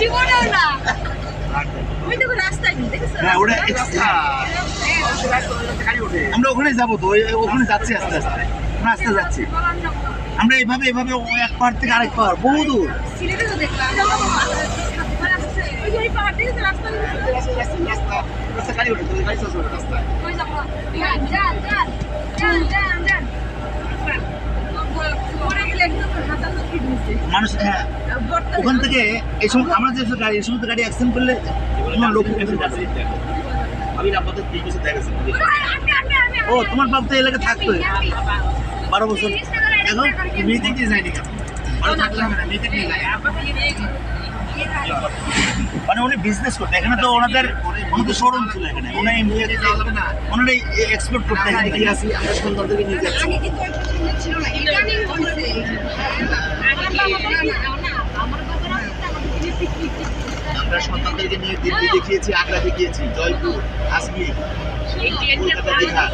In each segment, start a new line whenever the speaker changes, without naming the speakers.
জীবনেও না। ওই দেখো রাস্তায় দেখেছো?
হ্যাঁ ওটা এক্সট্রা। আমরা ওখানে যাবো তো, ওখানে যাচ্ছি আস্তে আস্তে, আমরা আস্তে যাচ্ছি। আমরা এভাবে এভাবে এক পাহাড় থেকে আরেক পাহাড় বহু দূর।
সিলেটে তো দেখলাম। ওই যে ওই পাহাড় দেখেছো রাস্তা
রাস্তা গাড়ি ওঠে, গাড়ি চলছে রাস্তায়।
ওই যাবো। যান যান যান যান যান যান। পরে গেলে একদম হাতার লোক কি দিয়েছে।
মানুষ হ্যাঁ ওখান থেকে এই সময় আমরা যে গাড়ি এই সময় গাড়ি অ্যাক্সিডেন্ট করলে তোমার লোক আছে। আমি আপনাদের 3 বছর দেখা গেছে। ও তোমার বাপ তো এলাকা থাকতো 12 বছর। এখন মেয়েতে দিয়ে যায়নি কেন? ভালো থাকলে হবে না, মেয়েতে নিয়ে যায়। মানে উনি বিজনেস করতে, এখানে তো ওনাদের শোরুম ছিল, এখানে ওনারা এক্সপোর্ট করতে এখানে কি আছে আমরা সন্তানদেরকে নিয়ে যাচ্ছি।
আগে কিন্তু ওই পছন্দ ছিল না। ইদানিং হয়েছে। আমার বাবারা আমাদের পিকনিক
আমরা সন্তানদেরকে নিয়ে দিল্লি দেখিয়েছি, আগ্রা দেখিয়েছি, জয়পুর, আজমির, কলকাতা দীঘা।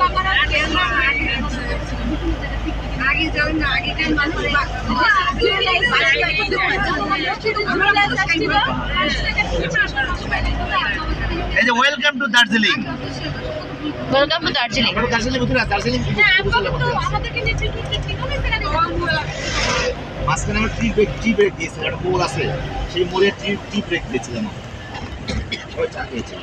আগে যাবেন না, আগেকার মানুষ
এই যে welcome to Darjeeling.
Welcome to Darjeeling.
আমরা দার্জিলিং ভিতরে আছি, দার্জিলিং মাঝখানে আমরা টি ব্রেক দিয়েছিলাম, একটা মোড় আছে, সেই মোড়ে টি ব্রেক দিয়েছিলাম। ওই চা খেয়েছি।